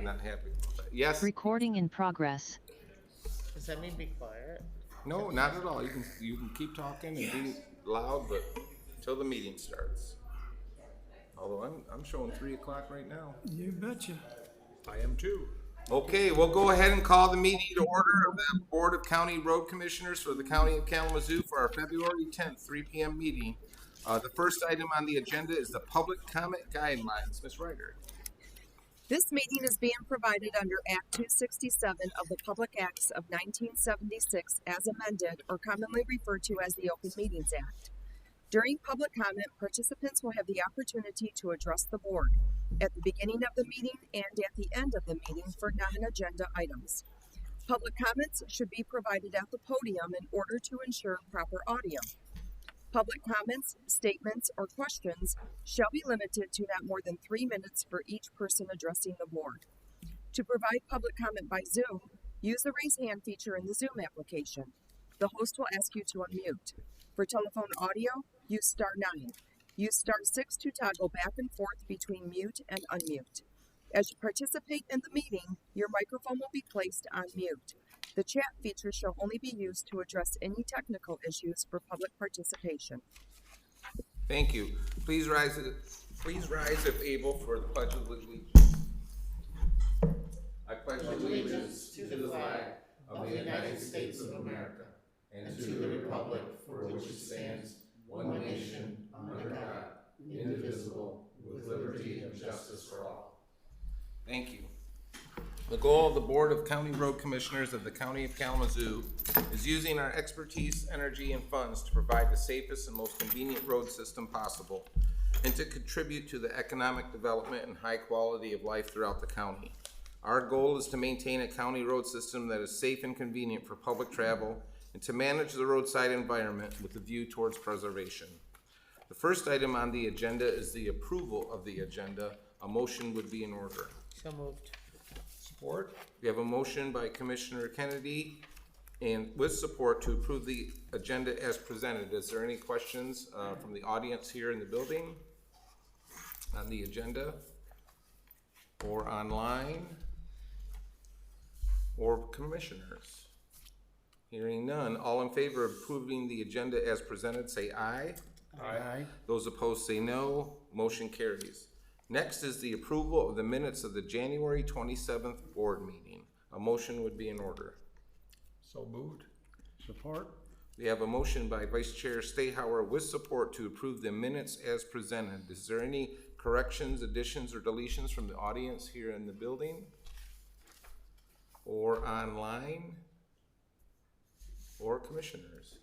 not happy. Yes? Recording in progress. Does that mean be quiet? No, not at all. You can keep talking and be loud, but until the meeting starts. Although I'm showing 3 o'clock right now. You betcha. I am too. Okay, we'll go ahead and call the meeting to order of the Board of County Road Commissioners for the County of Kalamazoo for our February 10th, 3 p.m. meeting. The first item on the agenda is the public comment guidelines. Ms. Ryder. This meeting is being provided under Act 267 of the Public Acts of 1976 as amended, or commonly referred to as the Open Meetings Act. During public comment, participants will have the opportunity to address the board at the beginning of the meeting and at the end of the meeting for non-agenda items. Public comments should be provided at the podium in order to ensure proper audio. Public comments, statements, or questions shall be limited to not more than 3 minutes for each person addressing the board. To provide public comment by Zoom, use the raise hand feature in the Zoom application. The host will ask you to unmute. For telephone audio, use *9. Use *6 to toggle back and forth between mute and unmute. As you participate in the meeting, your microphone will be placed on mute. The chat feature shall only be used to address any technical issues for public participation. Thank you. Please rise if able for the Pledge of Allegiance. I pledge allegiance to the flag of the United States of America and to the republic for which it stands, one nation, under God, indivisible, with liberty and justice for all. Thank you. The goal of the Board of County Road Commissioners of the County of Kalamazoo is using our expertise, energy, and funds to provide the safest and most convenient road system possible and to contribute to the economic development and high quality of life throughout the county. Our goal is to maintain a county road system that is safe and convenient for public travel and to manage the roadside environment with a view towards preservation. The first item on the agenda is the approval of the agenda. A motion would be in order. So moved. Support. We have a motion by Commissioner Kennedy and with support to approve the agenda as presented. Is there any questions from the audience here in the building on the agenda or online or commissioners? Hearing none, all in favor of approving the agenda as presented, say aye. Aye. Those opposed say no. Motion carries. Next is the approval of the minutes of the January 27th board meeting. A motion would be in order. So moved. Support. We have a motion by Vice Chair Stahauer with support to approve the minutes as presented. Is there any corrections, additions, or deletions from the audience here in the building or online or commissioners?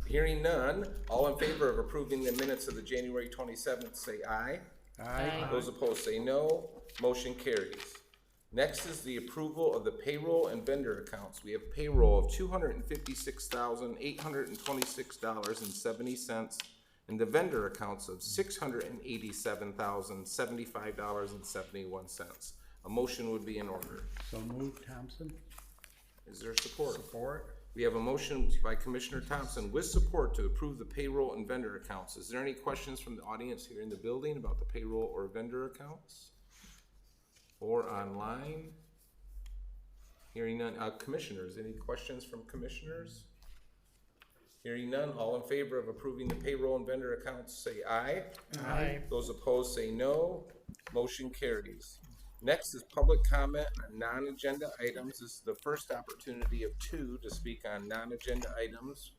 Hearing none, all in favor of approving the minutes of the January 27th, say aye. Aye. Those opposed say no. Motion carries. Next is the approval of the payroll and vendor accounts. We have payroll of $256,826.70 and the vendor accounts of $687,075.71. A motion would be in order. So moved. Thompson. Is there support? Support. We have a motion by Commissioner Thompson with support to approve the payroll and vendor accounts. Is there any questions from the audience here in the building about the payroll or vendor accounts? Or online? Hearing none. Commissioners, any questions from commissioners? Hearing none, all in favor of approving the payroll and vendor accounts, say aye. Aye. Those opposed say no. Motion carries. Next is public comment on non-agenda items. This is the first opportunity of 2 to speak on non-agenda items.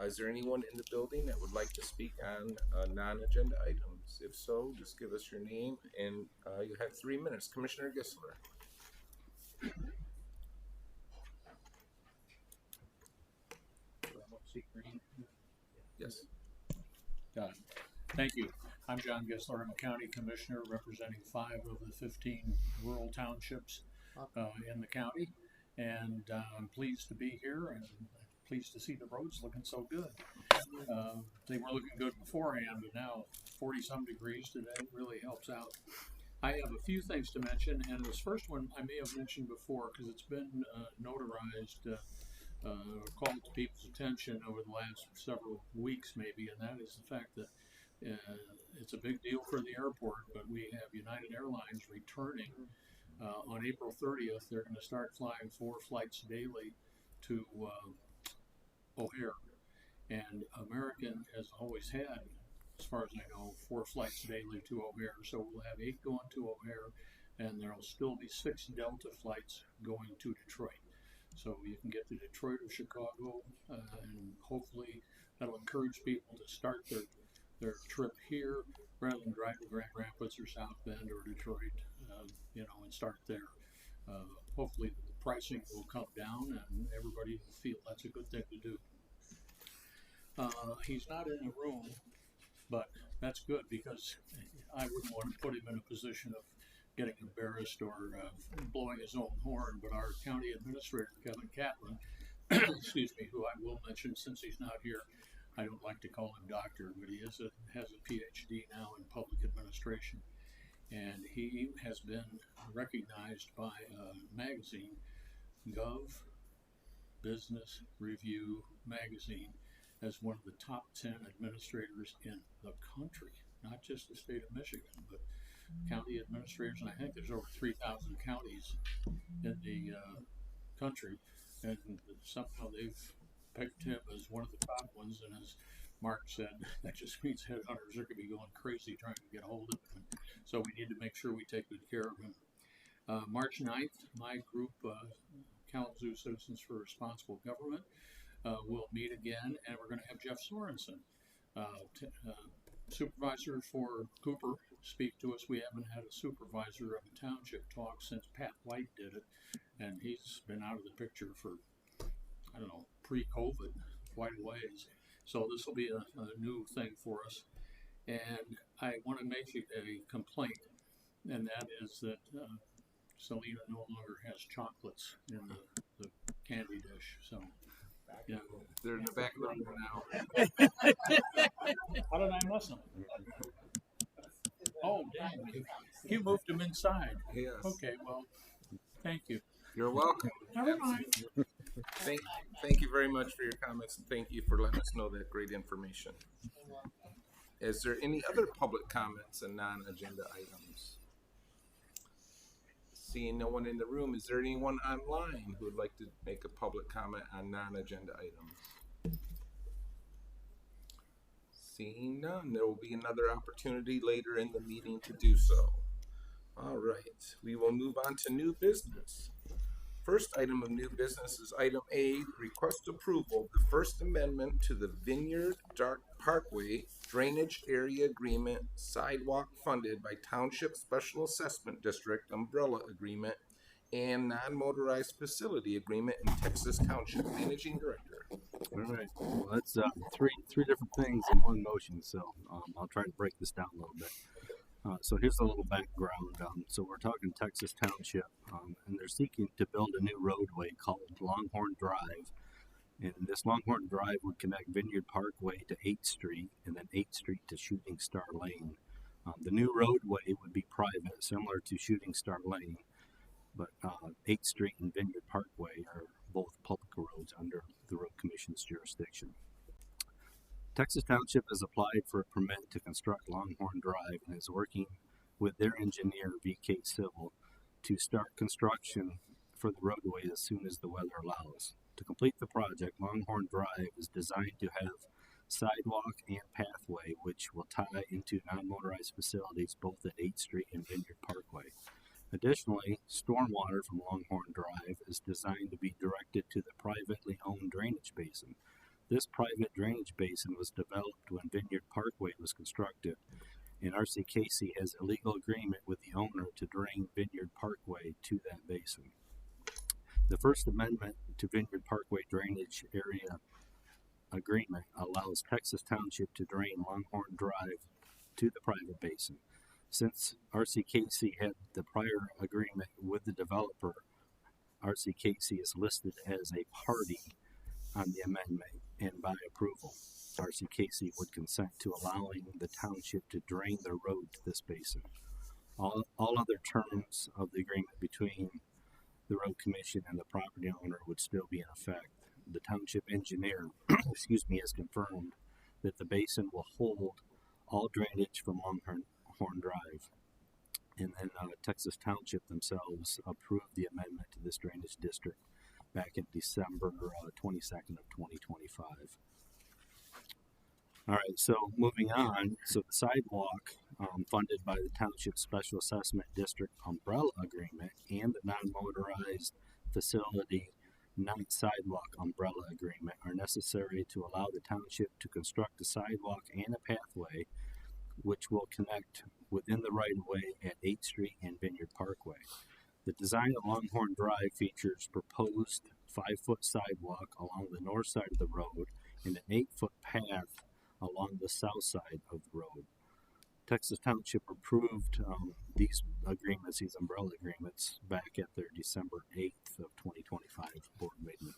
Is there anyone in the building that would like to speak on non-agenda items? If so, just give us your name and you have 3 minutes. Commissioner Gissler. Yes. Got it. Thank you. I'm John Gissler. I'm a county commissioner representing 5 of the 15 rural townships in the county, and I'm pleased to be here and pleased to see the roads looking so good. They were looking good beforehand, but now 40-some degrees today really helps out. I have a few things to mention, and this first one I may have mentioned before because it's been notarized called to people's attention over the last several weeks, maybe, and that is the fact that it's a big deal for the airport, but we have United Airlines returning on April 30th. They're going to start flying 4 flights daily to O'Hare, and American has always had, as far as I know, 4 flights daily to O'Hare. So we'll have 8 going to O'Hare, and there'll still be 6 Delta flights going to Detroit. So you can get to Detroit or Chicago, and hopefully that'll encourage people to start their trip here rather than drive to Grand Rapids or South Bend or Detroit, and start there. Hopefully the pricing will come down and everybody will feel that's a good thing to do. He's not in the room, but that's good because I wouldn't want to put him in a position of getting embarrassed or blowing his own horn. But our county administrator, Kevin Catlin, excuse me, who I will mention since he's not here, I don't like to call him doctor, but he has a PhD now in public administration. And he has been recognized by a magazine, Gov Business Review magazine, as one of the top 10 administrators in the country, not just the state of Michigan, but county administrators. And I think there's over 3,000 counties in the country, and somehow they've picked him as one of the top ones. And as Mark said, that just means headhunters are going to be going crazy trying to get a hold of him. So we need to make sure we take good care of him. March 9th, my group, Kalamazoo Citizens for Responsible Government, will meet again, and we're going to have Jeff Sorensen, supervisor for Cooper, speak to us. We haven't had a supervisor of a township talk since Pat White did it, and he's been out of the picture for, I don't know, pre-COVID quite a ways. So this will be a new thing for us. And I want to make a complaint, and that is that Selena no longer has chocolates in the candy dish. So, yeah. They're in the back of the room now. How did I miss them? Oh, dang. You moved them inside. Yes. Okay, well, thank you. You're welcome. Never mind. Thank you very much for your comments, and thank you for letting us know that great information. Is there any other public comments and non-agenda items? Seeing no one in the room, is there anyone online who would like to make a public comment on non-agenda items? Seeing none, there will be another opportunity later in the meeting to do so. All right, we will move on to new business. First item of new business is item A, request approval of the First Amendment to the Vineyard Dark Parkway Drainage Area Agreement sidewalk funded by Township Special Assessment District Umbrella Agreement and Non-Motorized Facility Agreement in Texas Township. Managing Director. All right. Well, that's three different things in one motion, so I'll try to break this down a little bit. So here's a little background. So we're talking Texas Township, and they're seeking to build a new roadway called Longhorn Drive. And this Longhorn Drive would connect Vineyard Parkway to 8th Street and then 8th Street to Shooting Star Lane. The new roadway would be private, similar to Shooting Star Lane, but 8th Street and Vineyard Parkway are both public roads under the Road Commission's jurisdiction. Texas Township has applied for a permit to construct Longhorn Drive and is working with their engineer, VK Civil, to start construction for the roadway as soon as the weather allows. To complete the project, Longhorn Drive is designed to have sidewalk and pathway, which will tie into non-motorized facilities both at 8th Street and Vineyard Parkway. Additionally, stormwater from Longhorn Drive is designed to be directed to the privately owned drainage basin. This private drainage basin was developed when Vineyard Parkway was constructed, and RC Casey has a legal agreement with the owner to drain Vineyard Parkway to that basin. The First Amendment to Vineyard Parkway Drainage Area Agreement allows Texas Township to drain Longhorn Drive to the private basin. Since RC Casey had the prior agreement with the developer, RC Casey is listed as a party on the amendment, and by approval, RC Casey would consent to allowing the township to drain the road to this basin. All other terms of the agreement between the Road Commission and the property owner would still be in effect. the township engineer, excuse me, has confirmed that the basin will hold all drainage from Longhorn Drive. And then Texas Township themselves approved the amendment to this drainage district back in December 22nd of 2025. All right, so moving on, so the sidewalk funded by the Township Special Assessment District Umbrella Agreement and the non-motorized facility non-sidewalk umbrella agreement are necessary to allow the township to construct a sidewalk and a pathway which will connect within the right-of-way at 8th Street and Vineyard Parkway. The design of Longhorn Drive features proposed 5-foot sidewalk along the north side of the road and an 8-foot path along the south side of the road. Texas Township approved these agreements, these umbrella agreements, back at their December 8th of 2025 board meeting.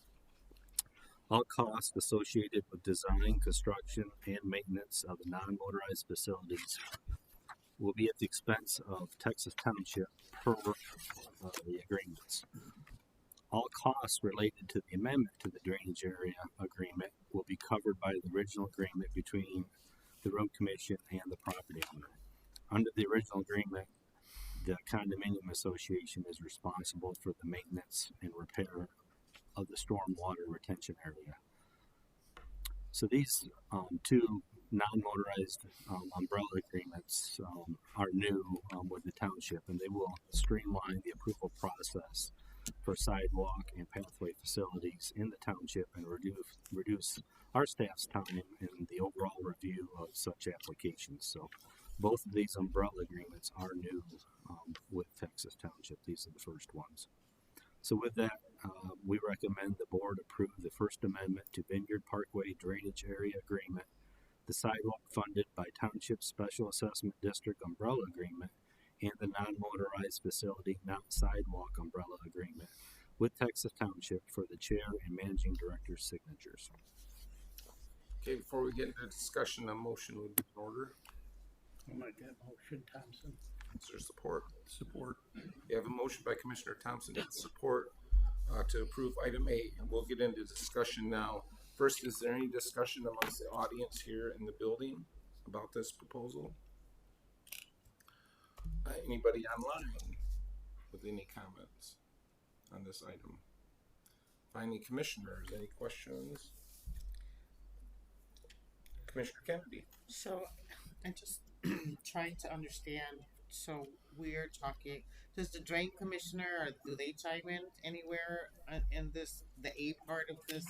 All costs associated with design, construction, and maintenance of the non-motorized facilities will be at the expense of Texas Township per the agreements. All costs related to the amendment to the drainage area agreement will be covered by the original agreement between the road commission and the property owner. Under the original agreement, the condominium association is responsible for the maintenance and repair of the stormwater retention area. So these two non-motorized umbrella agreements are new with the township, and they will streamline the approval process for sidewalk and pathway facilities in the township and reduce our staff's time in the overall review of such applications. So both of these umbrella agreements are new with Texas Township. These are the first ones. So with that, we recommend the board approve the First Amendment to Vineyard Parkway Drainage Area Agreement, the sidewalk funded by Township Special Assessment District Umbrella Agreement, and the non-motorized facility non-sidewalk umbrella agreement with Texas Township for the chair and managing director's signatures. Okay, before we get into discussion, a motion would be in order. I'll make that motion, Thompson. Is there support? Support. You have a motion by Commissioner Thompson and support to approve item A, and we'll get into discussion now. First, is there any discussion amongst the audience here in the building about this proposal? Anybody online with any comments on this item? Finally, commissioners, any questions? Commissioner Kennedy. So I'm just trying to understand. So we're talking, does the drain commissioner, or do they chime in anywhere in this, the A part of this?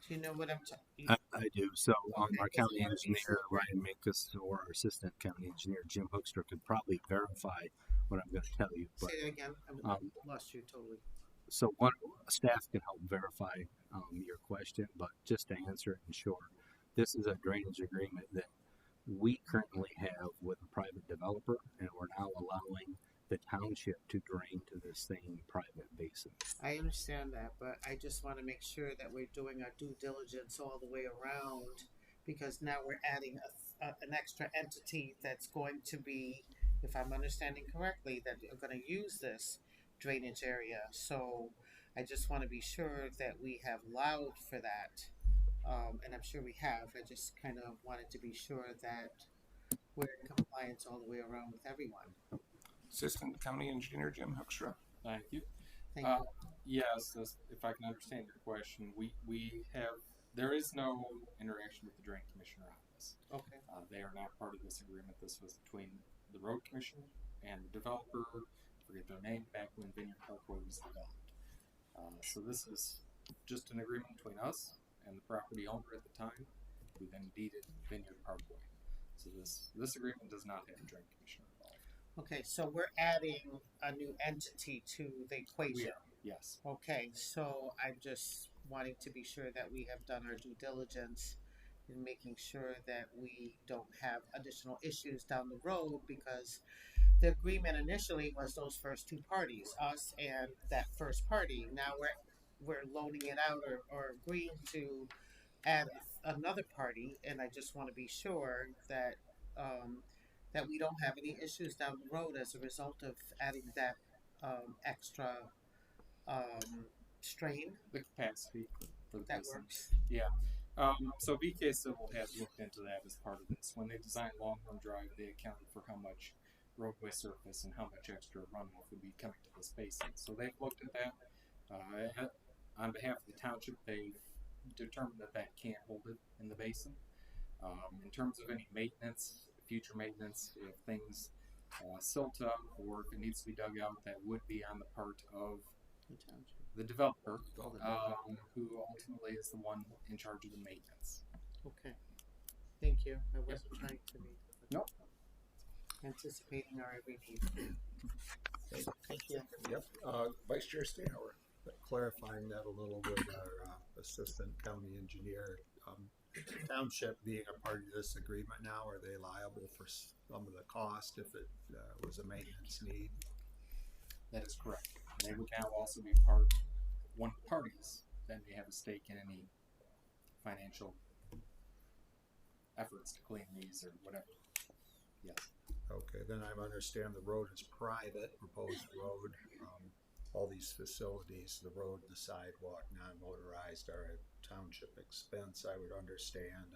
Do you know what I'm talking? I do. So our county engineer, Ryan Minkus, or our assistant county engineer, Jim Hoekstra, could probably verify what I'm going to tell you. But, Say that again. I lost you totally. so one staff can help verify your question, but just to answer it in short, this is a drainage agreement that we currently have with a private developer, and we're now allowing the township to drain to the same private basin. I understand that, but I just want to make sure that we're doing our due diligence all the way around, because now we're adding an extra entity that's going to be, if I'm understanding correctly, that are going to use this drainage area. So I just want to be sure that we have allowed for that, and I'm sure we have. I just kind of wanted to be sure that we're in compliance all the way around with everyone. Assistant County Engineer Jim Hoekstra. Thank you. Thank you. Yes, if I can understand your question, there is no interaction with the Drain Commissioner on this. Okay. They are not part of this agreement. This was between the Road Commissioner and the developer, forget their name, back when Vineyard Parkway was developed. So this is just an agreement between us and the property owner at the time, who then deeded Vineyard Parkway. So this agreement does not have a Drain Commissioner involved. Okay, so we're adding a new entity to the equation. Yes. Okay, so I'm just wanting to be sure that we have done our due diligence in making sure that we don't have additional issues down the road, because the agreement initially was those first two parties, us and that first party. Now we're loaning it out or agreeing to add another party, and I just want to be sure that that we don't have any issues down the road as a result of adding that extra strain. The capacity for the That basin. works. Yeah. So VK Civil has looked into that as part of this. When they designed Long Run Drive, they accounted for how much roadway surface and how much extra runoff would be coming to this basin. So they've looked at that. On behalf of the township, they've determined that that can't hold it in the basin. In terms of any maintenance, future maintenance, if things silt up or if it needs to be dug out, that would be on the part of The township. the developer, who ultimately is the one in charge of the maintenance. Okay. Thank you. I wasn't trying to be. Nope. Anticipating our every need. Thank you. Yep. Vice Chair Stayhauer. Clarifying that a little with our assistant county engineer. Township being a part of this agreement now, are they liable for some of the cost if it was a maintenance need? That is correct. They would now also be one of the parties that may have a stake in any financial efforts to clean these or whatever. Yes. Okay, then I understand the road is private, proposed road. All these facilities, the road, the sidewalk, non-motorized are at township expense, I would understand.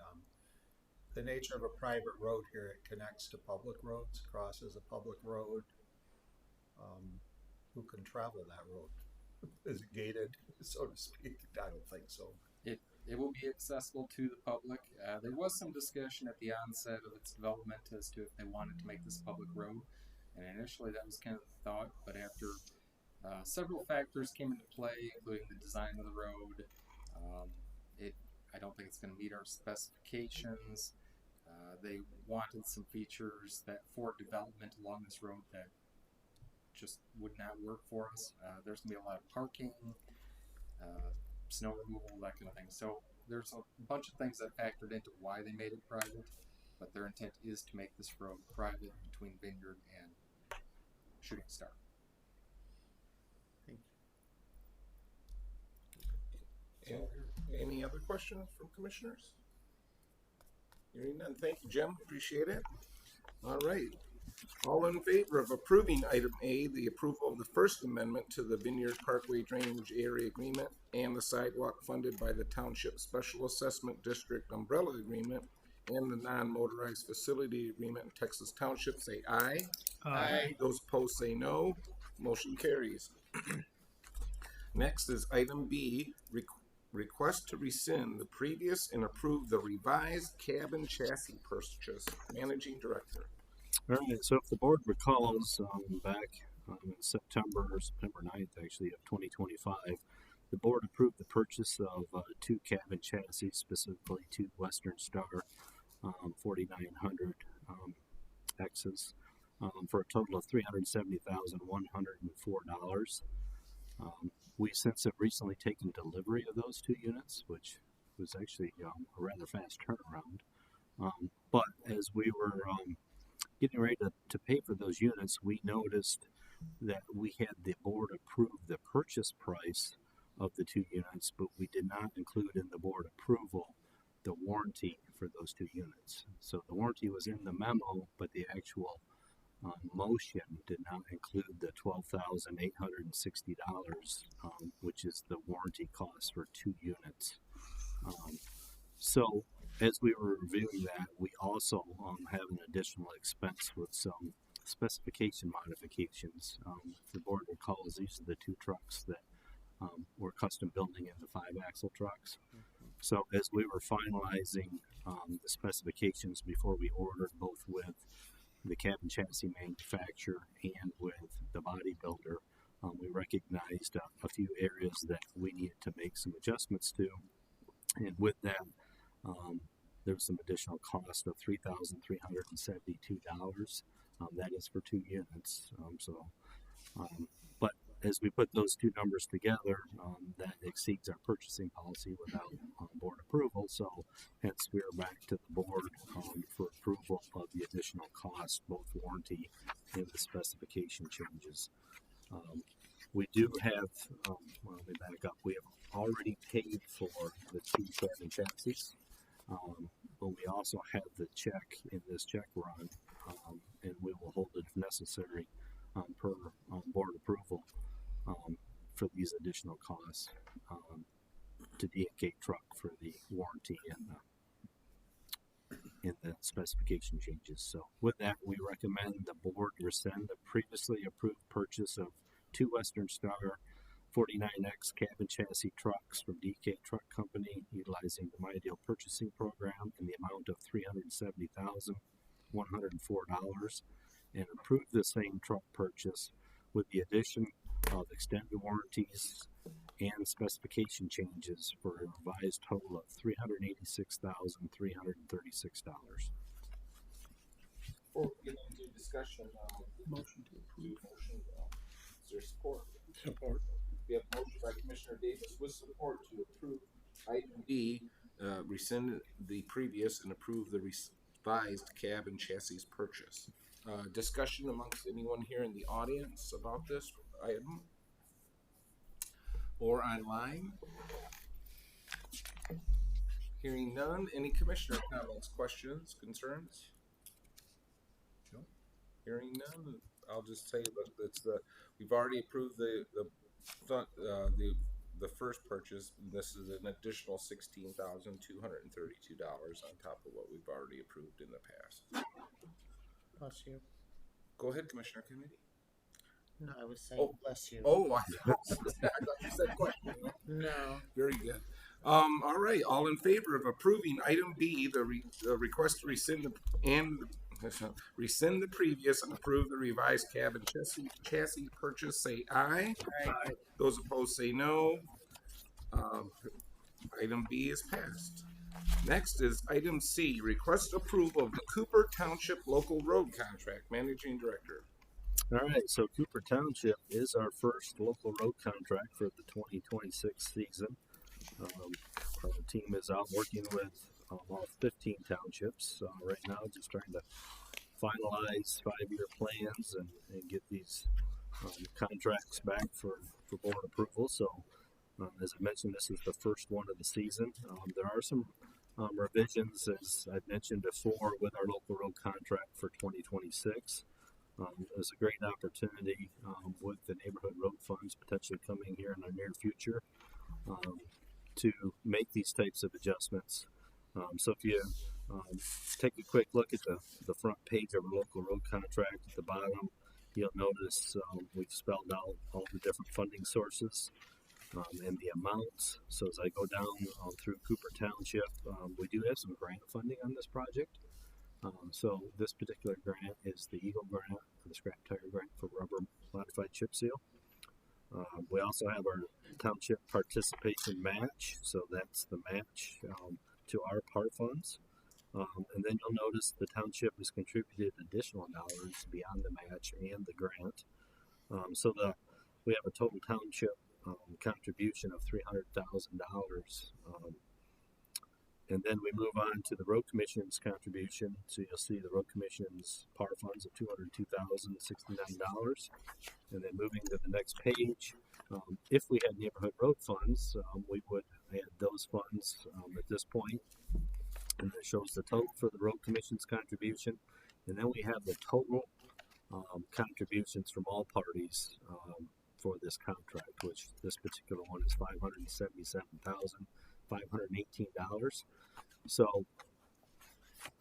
The nature of a private road here, it connects to public roads, crosses a public road. Who can travel that road? Is it gated, so to speak? I don't think so. It will be accessible to the public. There was some discussion at the onset of its development as to if they wanted to make this a public road. And initially that was kind of the thought, but after several factors came into play, including the design of the road, I don't think it's going to meet our specifications. They wanted some features that for development along this road that just would not work for us. There's going to be a lot of parking, snow removal, that kind of thing. So there's a bunch of things that factored into why they made it private, but their intent is to make this road private between Vineyard and Shooting Star. Any other questions from commissioners? Hearing none. Thank you, Jim. Appreciate it. All right. All in favor of approving item A, the approval of the First Amendment to the Vineyard Parkway Drainage Area Agreement and the sidewalk funded by the Township Special Assessment District Umbrella Agreement and the non-motorized facility agreement in Texas Township, say aye. Aye. Those opposed say no. Motion carries. Next is item B, request to rescind the previous and approve the revised cabin chassis purchase. Managing Director. All right, so if the board recalls, back in September 9th, actually, of 2025, the board approved the purchase of two cabin chassis, specifically two Western Star 4900 X's, for a total of $370,104. We since have recently taken delivery of those two units, which was actually a rather fast turnaround. But as we were getting ready to pay for those units, we noticed that we had the board approve the purchase price of the two units, but we did not include in the board approval the warranty for those two units. So the warranty was in the memo, but the actual motion did not include the $12,860, which is the warranty cost for two units. So as we were reviewing that, we also have an additional expense with some specification modifications. If the board recalls, these are the two trucks that we're custom building into 5-axle trucks. So as we were finalizing the specifications before we ordered, both with the cabin chassis manufacturer and with the body builder, we recognized a few areas that we needed to make some adjustments to. And with that, there was some additional cost of $3,372. That is for two units. But as we put those two numbers together, that exceeds our purchasing policy without board approval. So hence we are back to the board for approval of the additional cost, both warranty and the specification changes. We do have, well, let me back up. We have already paid for the two cabin chassis, but we also have the check in this check run, and we will hold it if necessary per board approval for these additional costs to DK truck for the warranty and the specification changes. So with that, we recommend the board rescind the previously approved purchase of two Western Star 49X cab and chassis trucks from DK Truck Company utilizing the My Deal purchasing program in the amount of $370,104 and approve the same truck purchase with the addition of extended warranties and specification changes for a revised total of $386,336. Before we get into discussion, Motion to approve. motion, is there support? Support. We have a motion by Commissioner Davis with support to approve item D, rescind the previous and approve the revised cab and chassis purchase. Discussion amongst anyone here in the audience about this item? Or online? Hearing none, any commissioner comments, questions, concerns? No. Hearing none, I'll just say that it's we've already approved the first purchase. This is an additional $16,232 on top of what we've already approved in the past. Bless you. Go ahead, Commissioner Kennedy. No, I was saying bless you. Oh, I thought you said question. No. Very good. All right. All in favor of approving item B, the request to rescind rescind the previous and approve the revised cab and chassis purchase, say aye. Aye. Those opposed say no. Item B is passed. Next is item C, request approval of the Cooper Township local road contract. Managing Director. All right, so Cooper Township is our first local road contract for the 2026 season. Our team is out working with all 15 townships right now, just trying to finalize 5-year plans and get these contracts back for board approval. So, as I mentioned, this is the first one of the season. There are some revisions, as I've mentioned before, with our local road contract for 2026. There's a great opportunity with the neighborhood road funds potentially coming here in the near future to make these types of adjustments. So if you take a quick look at the front page of our local road contract at the bottom, you'll notice we've spelled out all the different funding sources and the amounts. So as I go down through Cooper Township, we do have some grant funding on this project. So this particular grant is the Eagle grant, the scrap tire grant for rubber modified chip seal. We also have our township participation match, so that's the match to our part funds. And then you'll notice the township has contributed additional dollars beyond the match and the grant. So we have a total township contribution of $300,000. And then we move on to the road commission's contribution. So you'll see the road commission's par funds of $202,069. And then moving to the next page, if we had neighborhood road funds, we would add those funds at this point. And it shows the total for the road commission's contribution. And then we have the total contributions from all parties for this contract, which this particular one is $577,518. So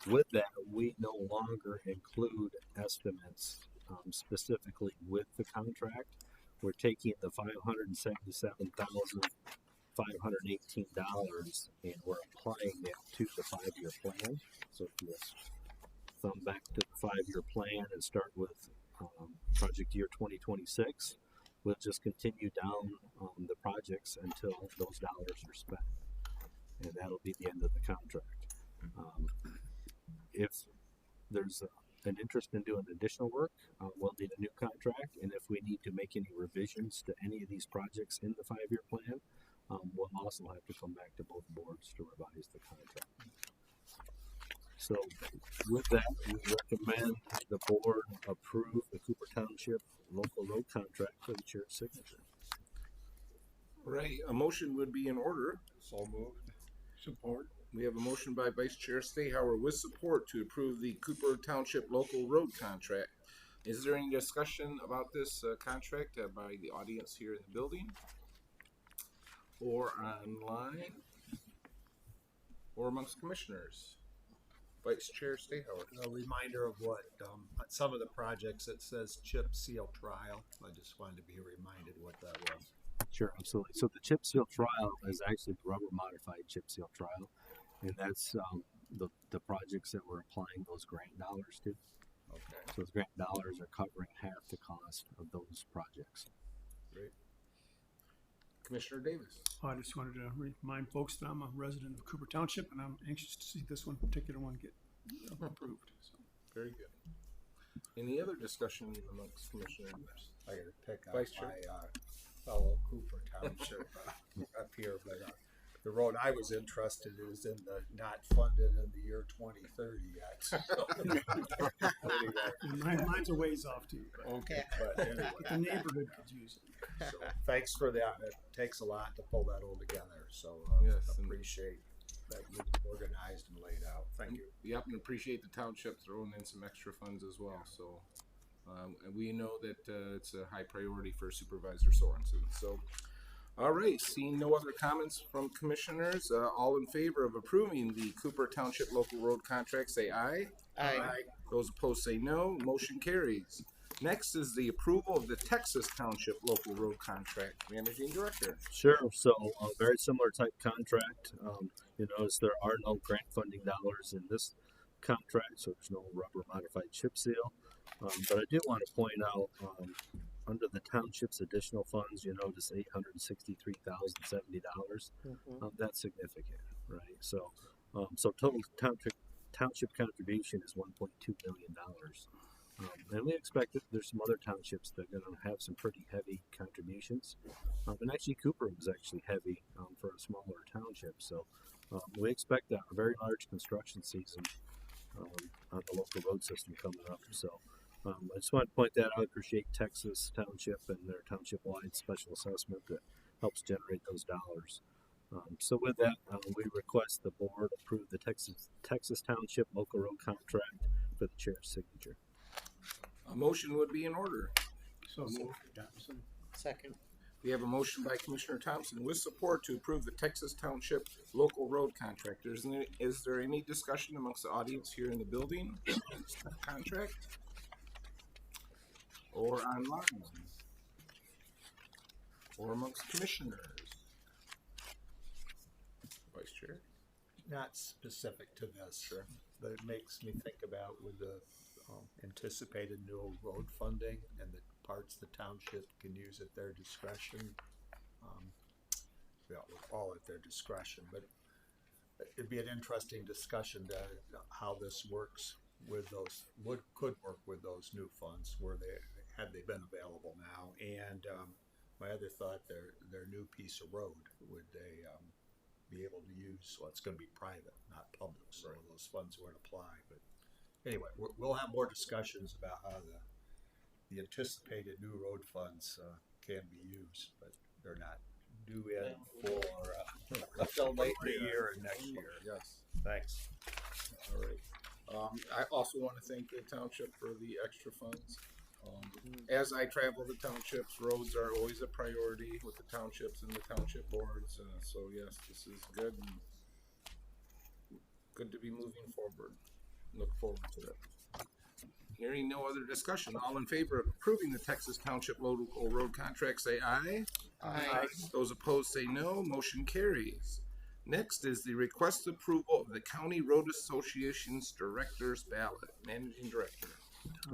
with that, we no longer include estimates specifically with the contract. We're taking the $577,518 and we're applying it to the 5-year plan. So if you thumb back to the 5-year plan and start with project year 2026, we'll just continue down the projects until those dollars are spent. And that'll be the end of the contract. If there's an interest in doing additional work, we'll need a new contract. And if we need to make any revisions to any of these projects in the 5-year plan, we'll also have to come back to both boards to revise the contract. So with that, we recommend the board approve the Cooper Township local road contract for the chair's signature. Right, a motion would be in order. So moved. Support. We have a motion by Vice Chair Stayhauer with support to approve the Cooper Township local road contract. Is there any discussion about this contract by the audience here in the building or online or amongst commissioners? Vice Chair Stahauer. A reminder of what, on some of the projects, it says chip seal trial. I just wanted to be reminded what that was. Sure, absolutely. So the chip seal trial is actually the rubber modified chip seal trial, and that's the projects that we're applying those grant dollars to. Okay, So those grant dollars are covering half the cost of those projects. great. Commissioner Davis. I just wanted to remind folks that I'm a resident of Cooper Township, and I'm anxious to see this one particular one get approved. So. Very good. Any other discussion amongst commissioners? I gotta pick on Vice Chair. my fellow Cooper Township up here, but the road I was interested in is in the not funded in the year 2030 yet. So, And mine's a ways off too, but Okay. but anyway, the neighborhood could use it. so thanks for that. It takes a lot to pull that all together. So Yes, and- appreciate that you organized and laid out. Thank you. Yep, and appreciate the township throwing in some extra funds as well. So, and we know that it's a high priority for Supervisor Sorensen. So, all right, seeing no other comments from commissioners, all in favor of approving the Cooper Township local road contract, say aye. Aye. Those opposed say no. Motion carries. Next is the approval of the Texas Township local road contract. Managing Director. Sure. So a very similar type contract. You notice there are no grant funding dollars in this contract, so there's no rubber modified chip seal. But I do want to point out, under the township's additional funds, you notice $863,070. That's significant, right? So, so total township contribution is $1.2 million. And we expect that there's some other townships that are going to have some pretty heavy contributions. And actually, Cooper was actually heavy for a smaller township. So we expect a very large construction season on the local road system coming up. So I just want to point that out. I appreciate Texas Township and their township-wide special assessment that helps generate those dollars. So with that, we request the board approve the Texas Township local road contract for the chair's signature. A motion would be in order. So Thompson. Second. We have a motion by Commissioner Thompson with support to approve the Texas Township local road contract. Is there any discussion amongst the audience here in the building? Contract? Or online? Or amongst commissioners? Vice Chair? Not specific to this, but it makes me think about with the anticipated new road funding and the parts the township can use at their discretion. All at their discretion, but it'd be an interesting discussion to how this works with those could work with those new funds where had they been available now. And my other thought, their new piece of road, would they be able to use? Well, it's going to be private, not public, so those funds won't apply. But anyway, we'll have more discussions about how the anticipated new road funds can be used, but they're not due in for until late in the year and next year. Yes. Thanks. All right. I also want to thank the township for the extra funds. As I travel the townships, roads are always a priority with the townships and the township boards. So yes, this is good. And good to be moving forward. Look forward to it. Hearing no other discussion, all in favor of approving the Texas Township local road contract, say aye. Aye. Those opposed say no. Motion carries. Next is the request approval of the County Road Association's Director's Ballot. Managing Director.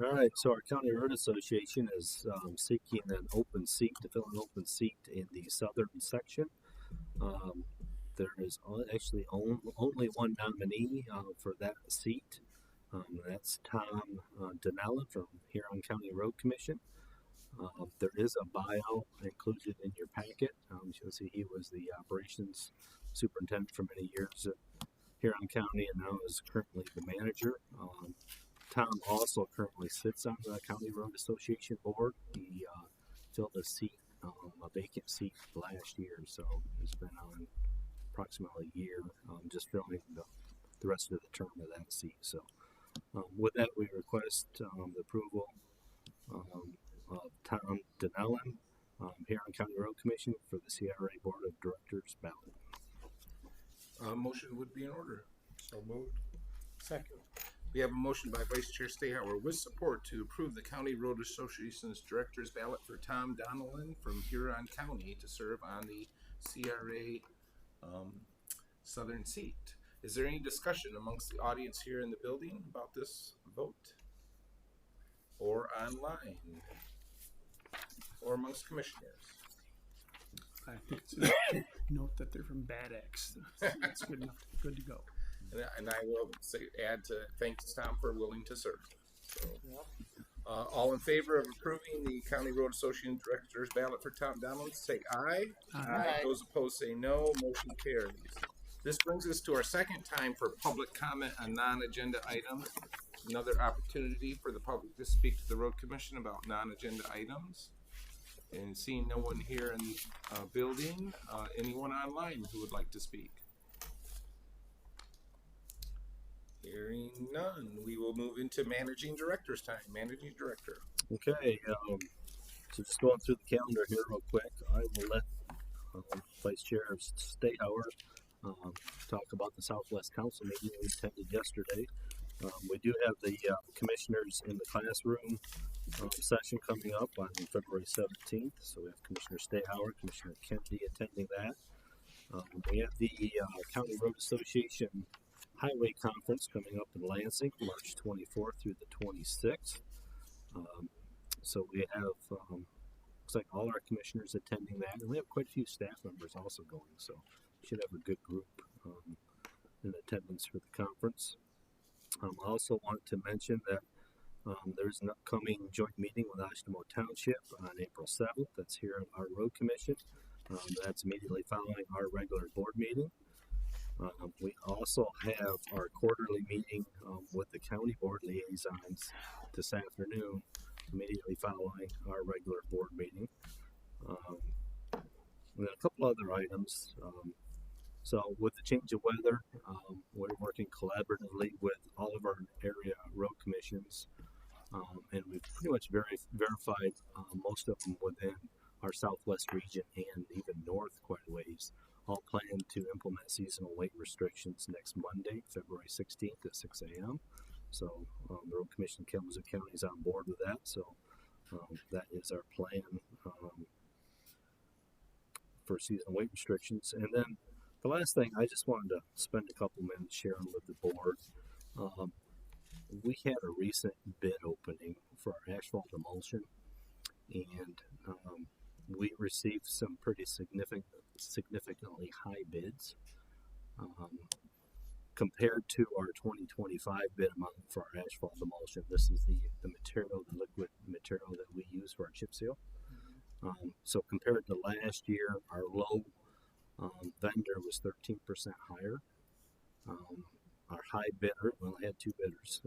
All right, so our County Road Association is seeking an open seat to fill an open seat in the southern section. There is actually only one nominee for that seat. That's Tom Donnellan from Huron County Road Commission. There is a bio included in your packet. You'll see he was the operations superintendent for many years at Huron County and now is currently the manager. Tom also currently sits on the County Road Association board. He filled a seat, a vacant seat last year, so he's been on approximately a year, just filling the rest of the term of that seat. So with that, we request the approval Tom Denellen, Huron County Road Commission for the CRA Board of Directors ballot. Motion would be in order. So moved. Second. We have a motion by Vice Chair Stayhauer with support to approve the County Road Association's Director's Ballot for Tom Donnellan from Huron County to serve on the CRA Southern seat. Is there any discussion amongst the audience here in the building about this vote? Or online? Or amongst commissioners? I think it's a note that they're from Bad X. That's good enough, good to go. And I will say, add to thanks Tom for willing to serve. So, all in favor of approving the County Road Association Director's Ballot for Tom Donnellan, say aye. Aye. Those opposed say no. Motion carries. This brings us to our second time for public comment on non-agenda items. Another opportunity for the public to speak to the Road Commission about non-agenda items. And seeing no one here in the building, anyone online who would like to speak? Hearing none, we will move into Managing Director's time. Managing Director. Okay, so just going through the calendar here real quick, I will let Vice Chair Stayhauer talk about the Southwest Council meeting we attended yesterday. We do have the commissioners in the classroom session coming up on February 17th. So we have Commissioner Stayhauer, Commissioner Kennedy attending that. We have the County Road Association Highway Conference coming up in Lansing, March 24th through the 26th. So we have, looks like all our commissioners attending that, and we have quite a few staff members also going, so we should have a good group in attendance for the conference. I also want to mention that there's an upcoming joint meeting with Ashdamo Township on April 7th. That's here at our road commission. That's immediately following our regular board meeting. We also have our quarterly meeting with the county board liaisons this afternoon, immediately following our regular board meeting. And then a couple other items. So with the change of weather, we're working collaboratively with all of our area road commissions, and we've pretty much verified most of them within our southwest region and even north quite a ways. All plan to implement seasonal weight restrictions next Monday, February 16th at 6 a.m. So the Road Commission Kalamazoo County is on board with that. So that is our plan for seasonal weight restrictions. And then the last thing, I just wanted to spend a couple minutes sharing with the board. We had a recent bid opening for our asphalt emulsion, and we received some pretty significantly high bids compared to our 2025 bid amount for our asphalt emulsion. This is the material, the liquid material that we use for our chip seal. So compared to last year, our low vendor was 13% higher. Our high bidder, we only had two bidders.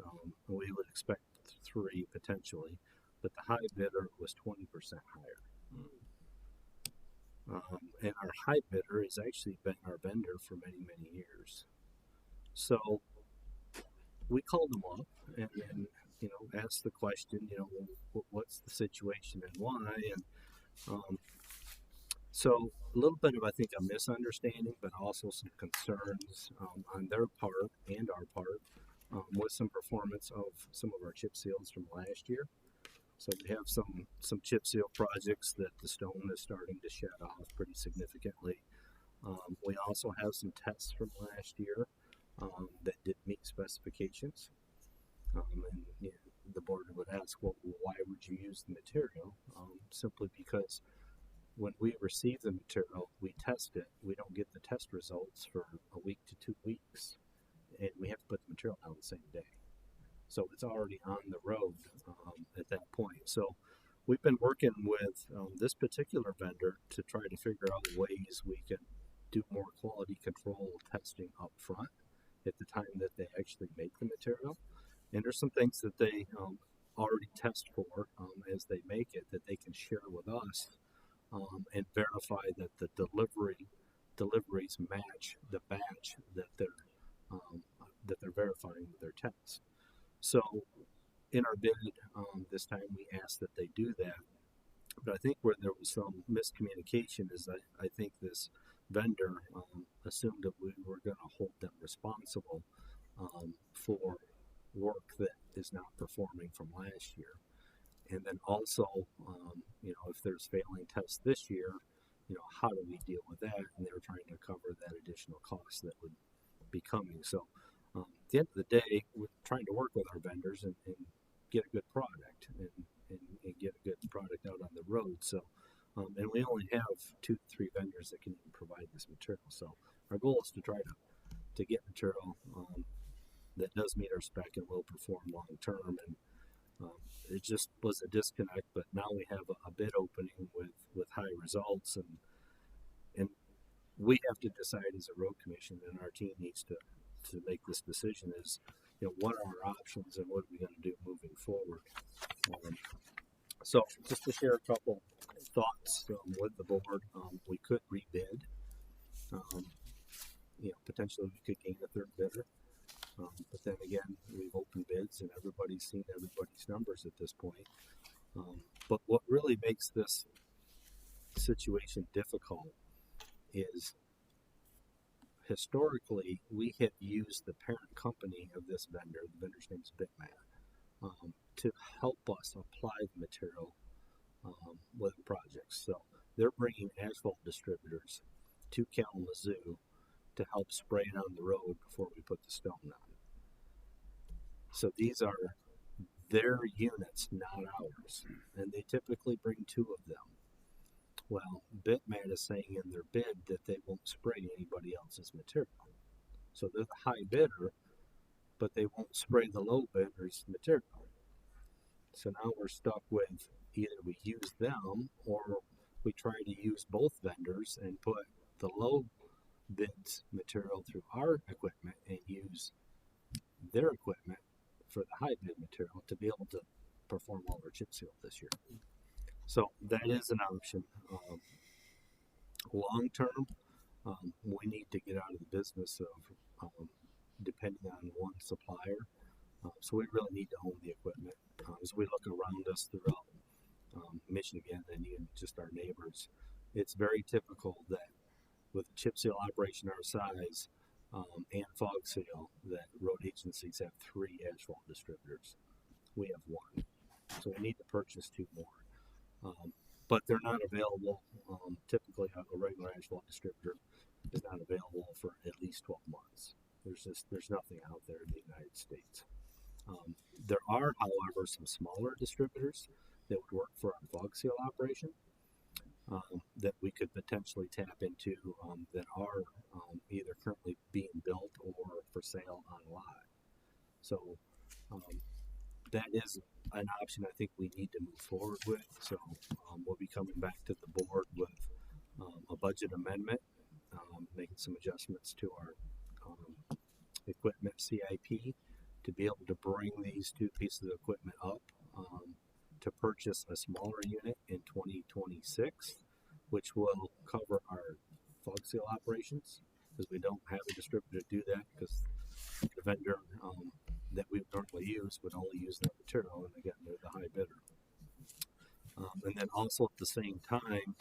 We would expect three potentially, but the high bidder was 20% higher. And our high bidder has actually been our vendor for many, many years. So we called them up and asked the question, what's the situation and why? And so a little bit of, I think, a misunderstanding, but also some concerns on their part and our part with some performance of some of our chip seals from last year. So we have some chip seal projects that the stone is starting to shed off pretty significantly. We also have some tests from last year that didn't meet specifications. And the board would ask, well, why would you use the material? Simply because when we receive the material, we test it. We don't get the test results for a week to 2 weeks, and we have to put the material out the same day. So it's already on the road at that point. So we've been working with this particular vendor to try to figure out ways we can do more quality control testing up front at the time that they actually make the material. And there's some things that they already test for as they make it that they can share with us and verify that the deliveries match the batch that they're verifying with their test. So in our bid this time we asked that they do that. But I think where there was some miscommunication is that I think this vendor assumed that we were going to hold them responsible for work that is not performing from last year. And then also, if there's failing tests this year, how do we deal with that? And they were trying to cover that additional cost that would be coming. So at the end of the day, we're trying to work with our vendors and get a good product and get a good product out on the road. So, and we only have 2 to 3 vendors that can even provide this material. So our goal is to try to get material that does meet our spec and will perform long term. And it just was a disconnect, but now we have a bid opening with high results, and we have to decide as a road commission, and our team needs to make this decision is, what are our options and what are we going to do moving forward. So just to share a couple thoughts with the board, we could rebid. Potentially we could gain a third bidder. But then again, we've opened bids and everybody's seen everybody's numbers at this point. But what really makes this situation difficult is historically we have used the parent company of this vendor, the vendor's name is Bitmat, to help us apply the material with projects. So they're bringing asphalt distributors to Kalamazoo to help spray it on the road before we put the stone on. So these are their units, not ours, and they typically bring 2 of them. Well, Bitmat is saying in their bid that they won't spray anybody else's material. So they're the high bidder, but they won't spray the low bidder's material. So now we're stuck with either we use them or we try to use both vendors and put the low bids material through our equipment and use their equipment for the high bid material to be able to perform all our chip seal this year. So that is an option. Long term, we need to get out of the business of depending on one supplier. So we really need to own the equipment. As we look around us throughout Michigan and even just our neighbors, it's very typical that with a chip seal operation our size and fog seal, that road agencies have 3 asphalt distributors. We have 1. So we need to purchase 2 more. But they're not available. Typically, a regular asphalt distributor is not available for at least 12 months. There's nothing out there in the United States. There are, however, some smaller distributors that would work for our fog seal operation that we could potentially tap into that are either currently being built or for sale on lot. So that is an option I think we need to move forward with. So we'll be coming back to the board with a budget amendment, making some adjustments to our equipment CIP to be able to bring these 2 pieces of equipment up to purchase a smaller unit in 2026, which will cover our fog seal operations, because we don't have a distributor to do that, because the vendor that we normally use would only use that material, and again, they're the high bidder. And then also at the same time,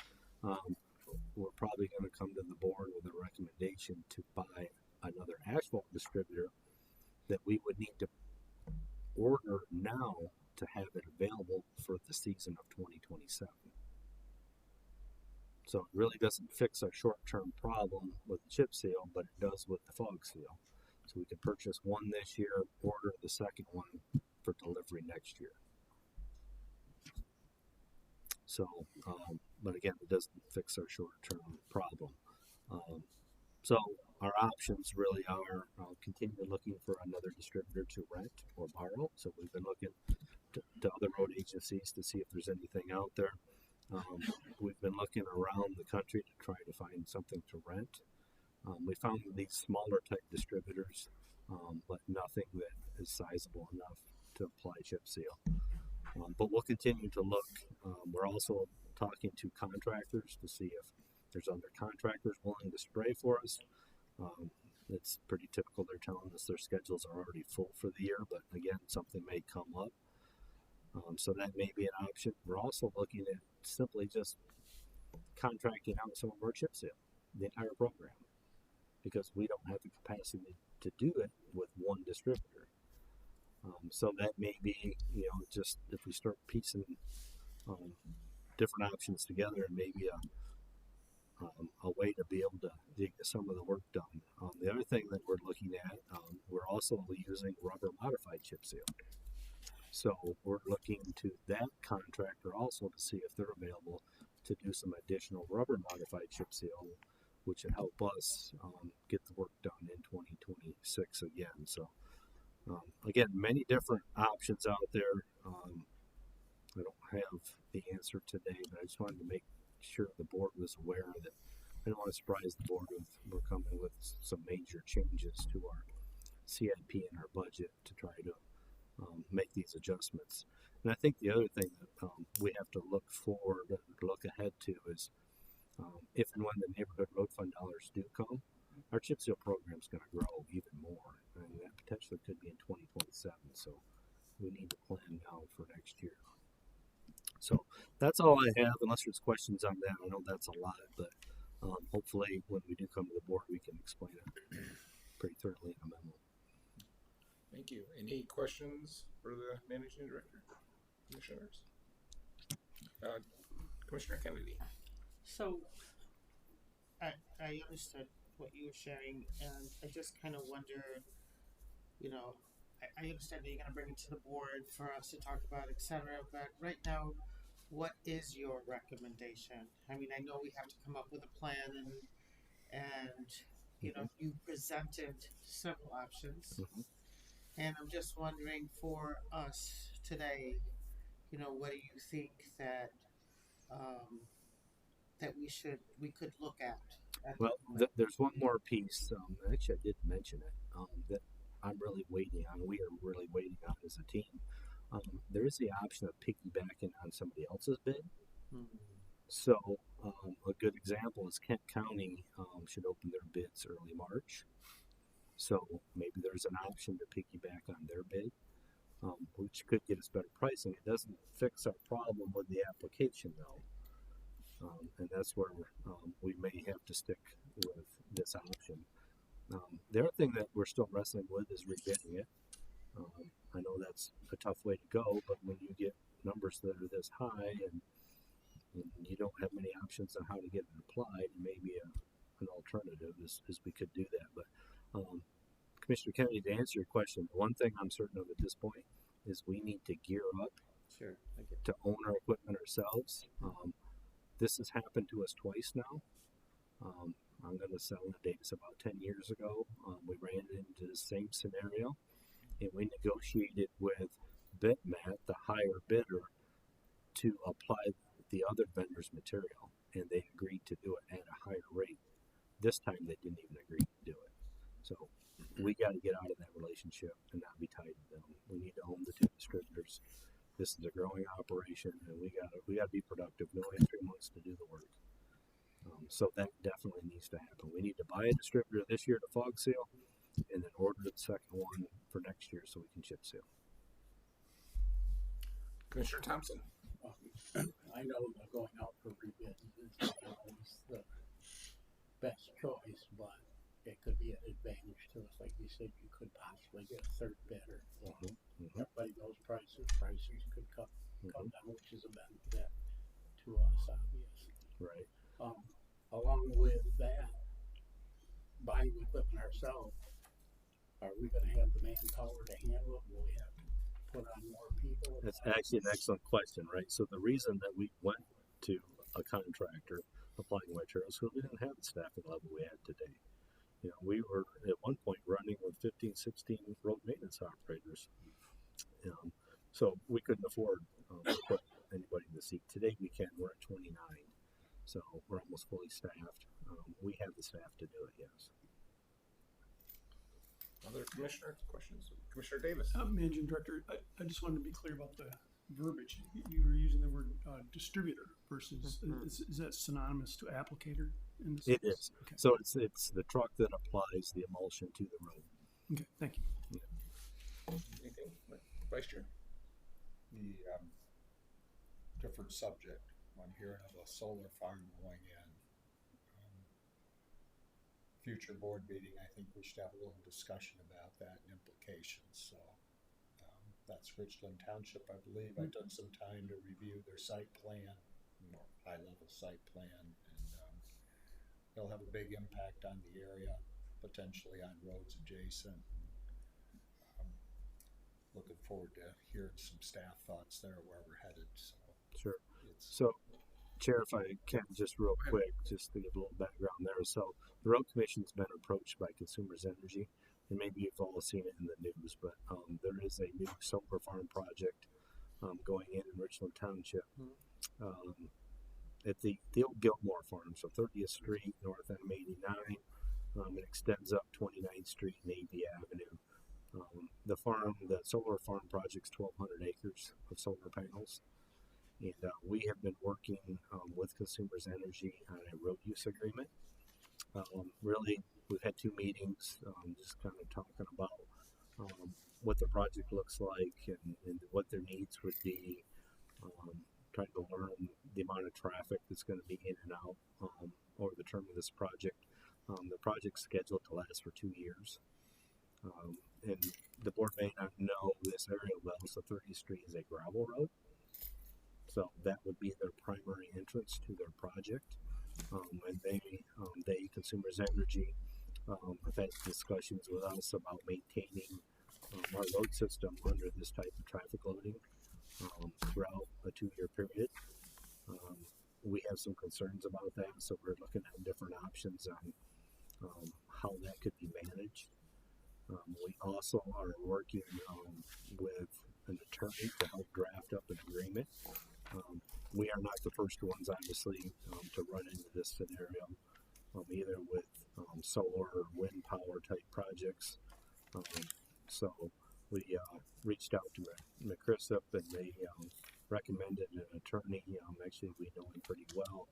we're probably going to come to the board with a recommendation to buy another asphalt distributor that we would need to order now to have it available for the season of 2027. So it really doesn't fix our short-term problem with the chip seal, but it does with the fog seal. So we can purchase 1 this year, order the second one for delivery next year. So, but again, it doesn't fix our short-term problem. So our options really are continue looking for another distributor to rent or borrow. So we've been looking to other road agencies to see if there's anything out there. We've been looking around the country to try to find something to rent. We found these smaller type distributors, but nothing that is sizable enough to apply chip seal. But we'll continue to look. We're also talking to contractors to see if there's other contractors willing to spray for us. It's pretty typical. They're telling us their schedules are already full for the year, but again, something may come up. So that may be an option. We're also looking at simply just contracting out some of our chip seal, the entire program, because we don't have the capacity to do it with one distributor. So that may be, just if we start piecing different options together, maybe a way to be able to get some of the work done. The other thing that we're looking at, we're also using rubber modified chip seal. So we're looking to that contractor also to see if they're available to do some additional rubber modified chip seal, which would help us get the work done in 2026 again. So again, many different options out there. I don't have the answer today, but I just wanted to make sure the board was aware that I don't want to surprise the board with we're coming with some major changes to our CIP and our budget to try to make these adjustments. And I think the other thing that we have to look forward and look ahead to is if and when the neighborhood road fund dollars do come, our chip seal program is going to grow even more, and that potentially could be in 2027. So we need to plan now for next year. So that's all I have, unless there's questions on that. I know that's a lot, but hopefully when we do come to the board, we can explain it pretty thoroughly in a memo. Thank you. Any questions for the managing director, commissioners? Commissioner Kennedy. So, I understood what you were sharing, and I just kind of wondered, I understand that you're going to bring it to the board for us to talk about, etc. But right now, what is your recommendation? I mean, I know we have to come up with a plan, and you presented several options, and I'm just wondering for us today, what do you think that that we could look at? Well, there's one more piece. Actually, I did mention it. That I'm really waiting on. We are really waiting on as a team. There is the option of piggybacking on somebody else's bid. So a good example is Kent County should open their bids early March. So maybe there's an option to piggyback on their bid, which could get us better pricing. It doesn't fix our problem with the application though. And that's where we may have to stick with this option. The other thing that we're still wrestling with is rebidding it. I know that's a tough way to go, but when you get numbers that are this high and you don't have many options on how to get it applied, maybe an alternative is we could do that. But Commissioner Kennedy, to answer your question, the one thing I'm certain of at this point is we need to gear up to own our equipment ourselves. This has happened to us twice now. I'm going to sell a Davis about 10 years ago. We ran into the same scenario, and we negotiated with BitMat, the higher bidder, to apply the other vendor's material, and they agreed to do it at a higher rate. This time, they didn't even agree to do it. So we got to get out of that relationship and not be tied to them. We need to own the two distributors. This is a growing operation, and we got to be productive. We only have 3 months to do the work. So that definitely needs to happen. We need to buy a distributor this year to fog seal, and then order the second one for next year so we can chip seal. Commissioner Thompson. I know that going out for rebid is not always the best choice, but it could be an advantage to us. Like you said, you could possibly get a third bidder. Everybody knows prices. Prices could come down, which is a benefit to us, obviously. Right. Along with that, buying equipment ourselves, are we going to have the manpower to handle it? Will we have to put on more people? That's actually an excellent question, right? So the reason that we went to a contractor applying materials was we didn't have the staffing level we had today. We were at one point running with 15, 16 road maintenance operators. So we couldn't afford to put anybody in the seat. Today we can. We're at 29. So we're almost fully staffed. We have the staff to do it, yes. Other commissioner questions? Commissioner Davis. Managing Director, I just wanted to be clear about the verbiage. You were using the word distributor versus, is that synonymous to applicator? In this it is. Okay. So it's the truck that applies the emulsion to the road. Okay, thank you. Anything? Vice Chair? the different subject when hearing of a solar farm going in. Future board meeting, I think we should have a little discussion about that and implications. So that's Richland Township, I believe. I took some time to review their site plan, more high-level site plan, and they'll have a big impact on the area, potentially on roads adjacent. Looking forward to hearing some staff thoughts there where we're headed. So Sure. it's So, Chair, if I can just real quick, just to give a little background there. So, the Road Commission's been approached by Consumers Energy, and maybe you've all seen it in the news, but there is a new solar farm project going in Richland Township at the old Gilmore Farm, so 30th Street, North M89. It extends up 29th Street and AB Avenue. The solar farm project's 1,200 acres of solar panels. And we have been working with Consumers Energy on a road use agreement. Really, we've had 2 meetings, just kind of talking about what the project looks like and what their needs would be, trying to learn the amount of traffic that's going to be in and out over the term of this project. The project's scheduled to last for 2 years. And the board may not know this area well, so 30th Street is a gravel road. So that would be their primary entrance to their project. And they, Consumers Energy, have had discussions with us about maintaining our road system under this type of traffic loading throughout a 2-year period. We have some concerns about that, so we're looking at different options on how that could be managed. We also are working with an attorney to help draft up an agreement. We are not the first ones, obviously, to run into this scenario, either with solar or wind power type projects. So we reached out to McChrysop, and they recommended an attorney. Actually, we know him pretty well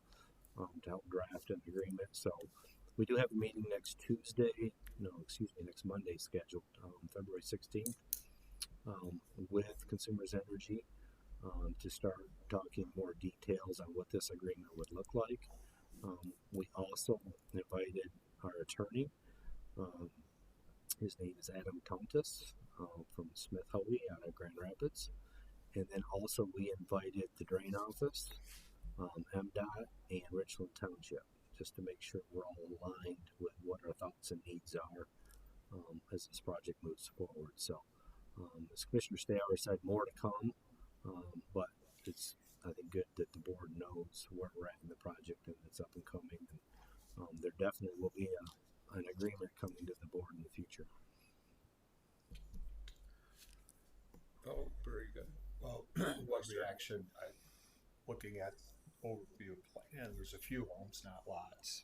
to help draft an agreement. So we do have a meeting next Monday scheduled, February 16th, with Consumers Energy to start talking more details on what this agreement would look like. We also invited our attorney. His name is Adam Tontis from Smith Hoey out of Grand Rapids. And then also we invited the Drain Office, MDOT, and Richland Township, just to make sure we're all aligned with what our thoughts and needs are as this project moves forward. So, as Commissioner Stayer said, more to come, but it's, I think, good that the board knows where we're at in the project and it's up and coming. And there definitely will be an agreement coming to the board in the future. Oh, very good. Well, one reaction, looking at overview plan, there's a few homes, not lots.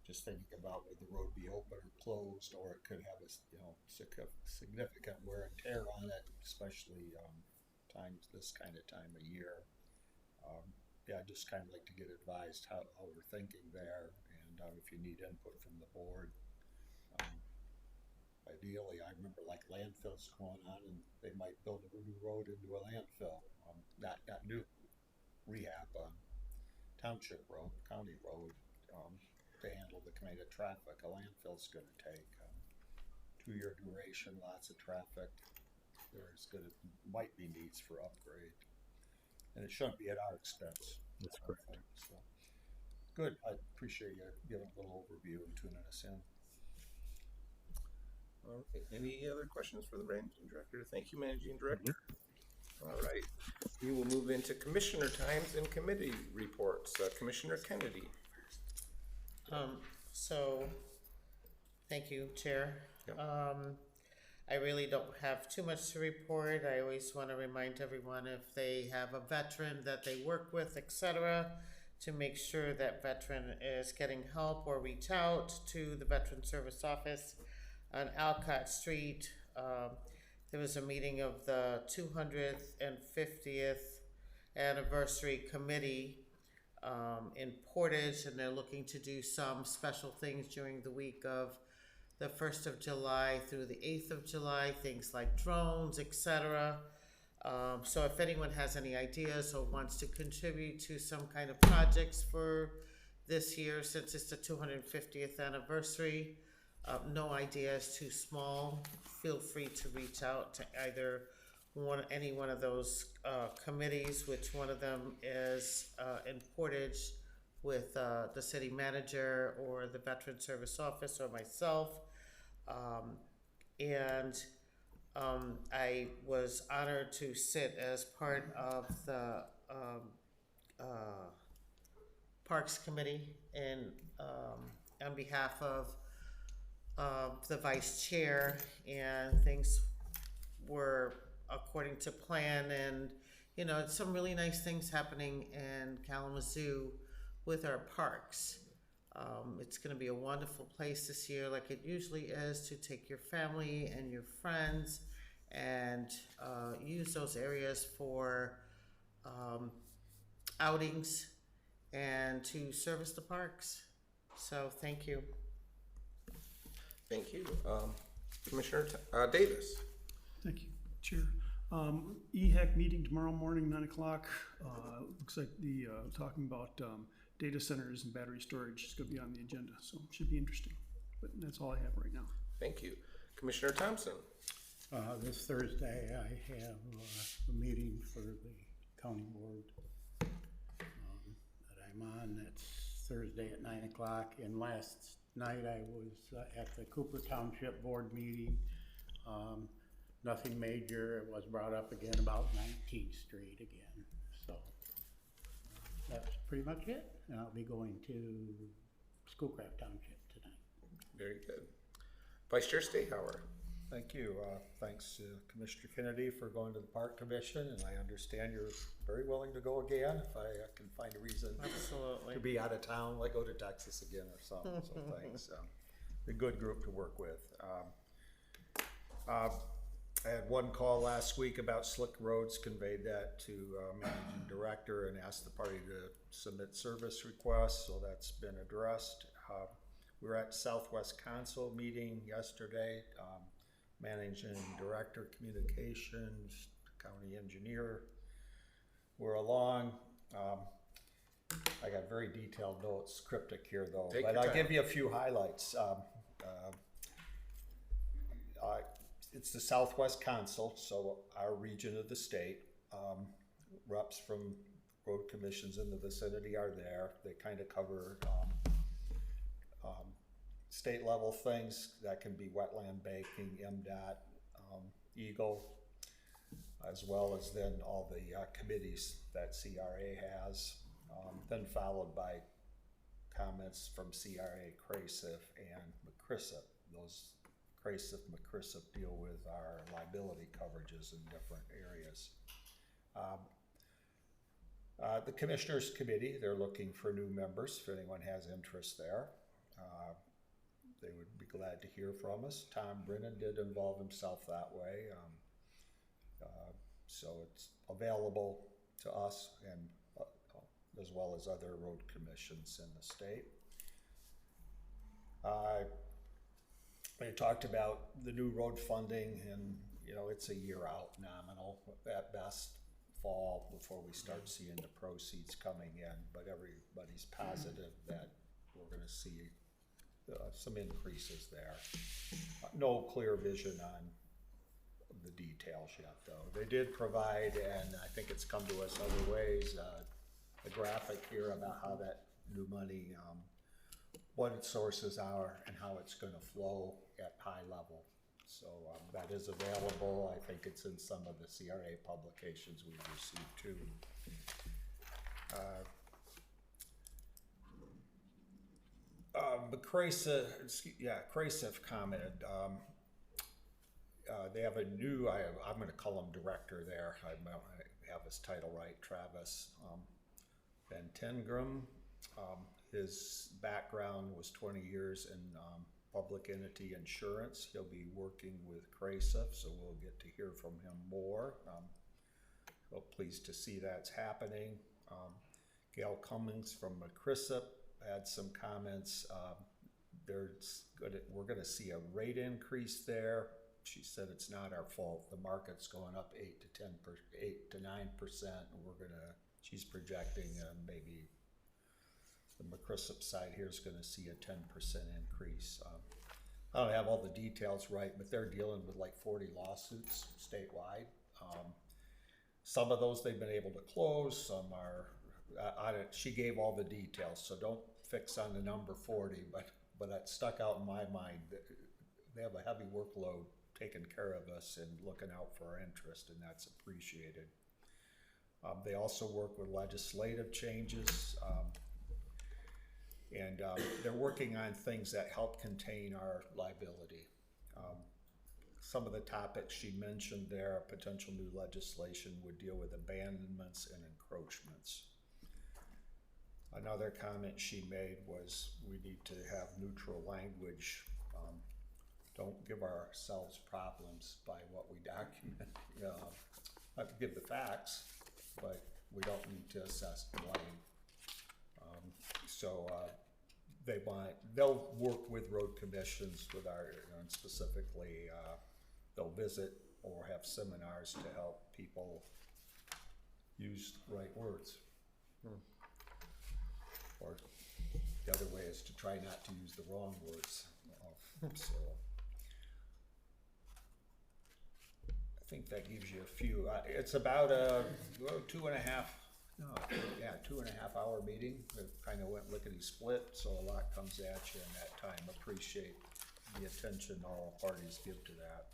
Just thinking about would the road be open or closed, or it could have a significant wear and tear on it, especially this kind of time of year. Yeah, just kind of like to get advised how we're thinking there, and if you need input from the board. Ideally, I remember like landfills going on, and they might build a new road into a landfill. Not new rehab, township road, county road, to handle the kind of traffic a landfill's going to take. 2-year duration, lots of traffic. Might be needs for upgrade, and it shouldn't be at our expense. That's correct. So, good. I appreciate you giving a little overview and tuning us in. All right. Any other questions for the Managing Director? Thank you, Managing Director. All right. We will move into Commissioner times and committee reports. Commissioner Kennedy. So, thank you, Chair. Yep. I really don't have too much to report. I always want to remind everyone if they have a veteran that they work with, etc., to make sure that veteran is getting help or reach out to the Veteran Service Office on Alcott Street. There was a meeting of the 250th anniversary committee in Portage, and they're looking to do some special things during the week of the 1st of July through the 8th of July, things like drones, etc. So if anyone has any ideas or wants to contribute to some kind of projects for this year, since it's the 250th anniversary, no idea is too small, feel free to reach out to either any one of those committees, which one of them is in Portage with the city manager or the Veteran Service Office or myself. I was honored to sit as part of the Parks Committee and on behalf of the vice chair, and things were according to plan, and some really nice things happening in Kalamazoo with our parks. It's going to be a wonderful place this year, like it usually is, to take your family and your friends and use those areas for outings and to service the parks. So thank you. Thank you. Commissioner Davis. Thank you, Chair. EHAC meeting tomorrow morning, 9 o'clock. Looks like the talking about data centers and battery storage is going to be on the agenda, so it should be interesting. But that's all I have right now. Thank you. Commissioner Thompson. This Thursday, I have a meeting for the county board that I'm on. That's Thursday at 9 o'clock. And last night I was at the Cooper Township board meeting. Nothing major. It was brought up again about 19th Street again. So that's pretty much it. And I'll be going to Schoolcraft Township tonight. Very good. Vice Chair Stahauer. Thank you. Thanks to Commissioner Kennedy for going to the Park Commission, and I understand you're very willing to go again if I can find a reason Absolutely. to be out of town, like go to Texas again or something. So thanks. A good group to work with. I had one call last week about slick roads, conveyed that to managing director and asked the party to submit service requests, so that's been addressed. We were at Southwest Council meeting yesterday. Managing director communications, county engineer. We're along. I got very detailed notes, cryptic here though, but I'll give you a few highlights. It's the Southwest Council, so our region of the state. Reps from road commissions in the vicinity are there. They kind of cover state level things that can be wetland banking, MDOT, Eagle, as well as then all the committees that CRA has, then followed by comments from CRA, CRASIF, and McCrissip. Those CRASIF, McCrissip deal with our liability coverages in different areas. The Commissioners Committee, they're looking for new members if anyone has interest there. They would be glad to hear from us. Tom Brennan did involve himself that way. So it's available to us and as well as other road commissions in the state. We talked about the new road funding, and it's a year out nominal at best, fall before we start seeing the proceeds coming in, but everybody's positive that we're going to see some increases there. No clear vision on the details yet, though. They did provide, and I think it's come to us other ways, a graphic here about how that new money, what its sources are and how it's going to flow at high level. So that is available. I think it's in some of the CRA publications we've received too. CRASIF commented. They have a new, I'm going to call him director there. I have his title right, Travis Van Tengram. His background was 20 years in public entity insurance. He'll be working with CRASIF, so we'll get to hear from him more. Well, pleased to see that's happening. Gail Cummings from McCrissip had some comments. We're going to see a rate increase there she said it's not our fault. The market's going up 8 to 9%, and she's projecting maybe the McChrysop side here is going to see a 10% increase. I don't have all the details right, but they're dealing with like 40 lawsuits statewide. Some of those they've been able to close, some are, she gave all the details, so don't fix on the number 40, but that stuck out in my mind. They have a heavy workload taking care of us and looking out for our interest, and that's appreciated. They also work with legislative changes, and they're working on things that help contain our liability. Some of the topics she mentioned there, potential new legislation would deal with abandonments and encroachments. Another comment she made was we need to have neutral language. Don't give ourselves problems by what we document. Not to give the facts, but we don't need to assess blame. They'll work with road commissions with and specifically they'll visit or have seminars to help people use the right words. Or the other way is to try not to use the wrong words. So I think that gives you a few. It's about a 2.5 hour meeting. It kind of went lickety split, so a lot comes at you in that time. Appreciate the attention all parties give to that.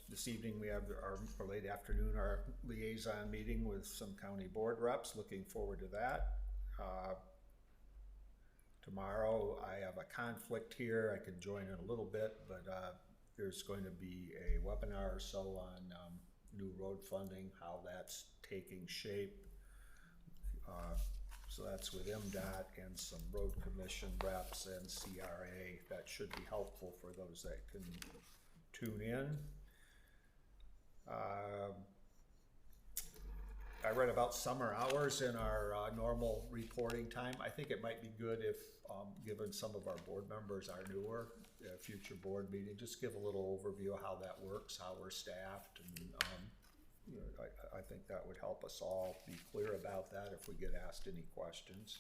This evening we have or late afternoon, our liaison meeting with some county board reps. Looking forward to that. Tomorrow I have a conflict here. I could join in a little bit, but there's going to be a webinar or so on new road funding, how that's taking shape. So that's with MDOT and some road commission reps and CRA. That should be helpful for those that can tune in. I read about summer hours in our normal reporting time. I think it might be good if, given some of our board members are newer, future board meeting, just give a little overview of how that works, how we're staffed, and I think that would help us all be clear about that if we get asked any questions.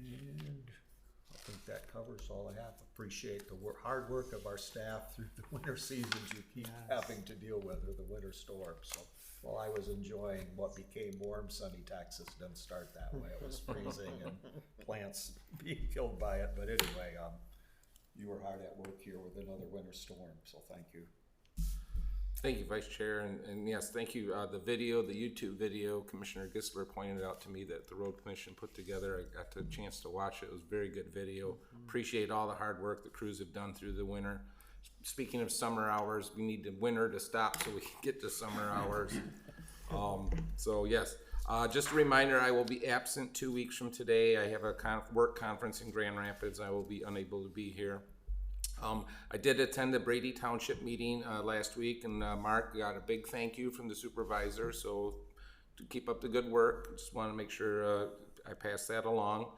And I think that covers all I have. Appreciate the hard work of our staff through the winter seasons you keep having to deal with, or the winter storms. So while I was enjoying what became warm, sunny Texas, didn't start that way. It was freezing and plants being killed by it. But anyway, you were hard at work here with another winter storm, so thank you. Thank you, Vice Chair, and yes, thank you. The YouTube video, Commissioner Gisler pointed out to me that the Road Commission put together. I got the chance to watch it. It was a very good video. Appreciate all the hard work the crews have done through the winter. Speaking of summer hours, we need the winter to stop so we can get to summer hours. So yes, just a reminder, I will be absent 2 weeks from today. I have a work conference in Grand Rapids. I will be unable to be here. I did attend the Brady Township meeting last week, and Mark got a big thank you from the supervisor, so to keep up the good work. Just want to make sure I pass that along.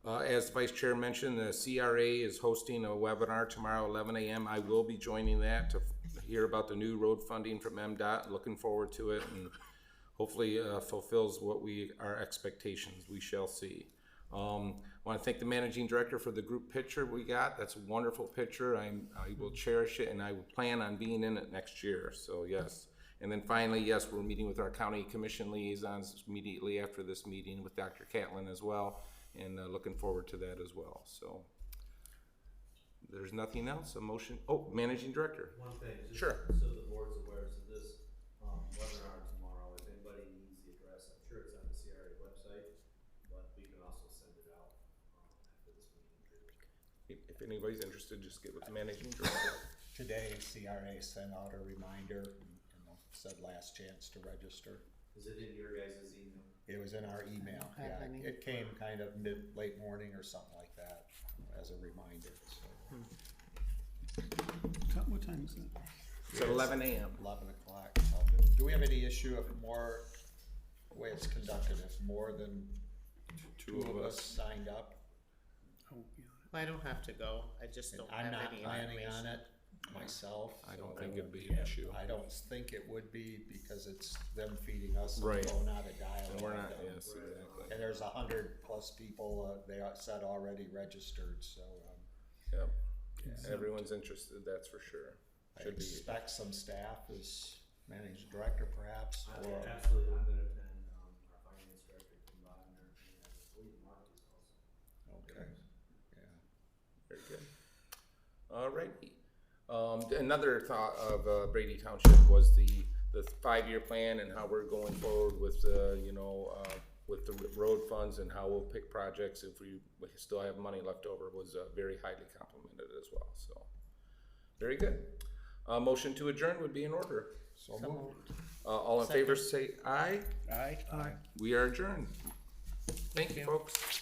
As Vice Chair mentioned, the CRA is hosting a webinar tomorrow, 11 a.m. I will be joining that to hear about the new road funding from MDOT. Looking forward to it, and hopefully fulfills what our expectations. We shall see. I want to thank the managing director for the group picture we got. That's a wonderful picture. I will cherish it, and I will plan on being in it next year. So yes. And then finally, yes, we're meeting with our county commission liaisons immediately after this meeting with Dr. Catlin as well, and looking forward to that as well. So there's nothing else. A motion. Oh, managing director. One thing. Just sure. So the board's aware, so this webinar tomorrow, if anybody needs the address, I'm sure it's on the CRA website, but we can also send it out after this meeting. If anybody's interested, just get with the managing director. Today, CRA sent out a reminder, said last chance to register. Is it in your guys' email? It was in our email. Yeah, it came kind of late morning or something like that as a reminder. So. What time is it? It's at 11 a.m. 11 o'clock. Do we have any issue of more the way it's conducted, if more than two of us signed up, I won't be on it. I don't have to go, I just and don't I'm have not any planning on information. it myself. I don't so think it it'd be won't an issue. I don't think it would be, because it's them feeding us and Right. going out of dialogue. And we're not, and- yes, exactly. And there's 100+ people, they said already registered, so, Yep. yeah. Everyone's interested, that's for sure. I Should be. expect some staff as managing director perhaps, or, Absolutely, I'm gonna attend, our finance director, Kim Bodnar, and I believe Mark is also. okay, yeah. Very good. Alrighty. Another thought of Brady Township was the 5-year plan and how we're going forward with with the road funds and how we'll pick projects if we still have money left over was very highly complimented as well. So very good. Motion to adjourn would be in order. So moved. All in favor say aye. Aye. Aye. We are adjourned. Thank you, folks.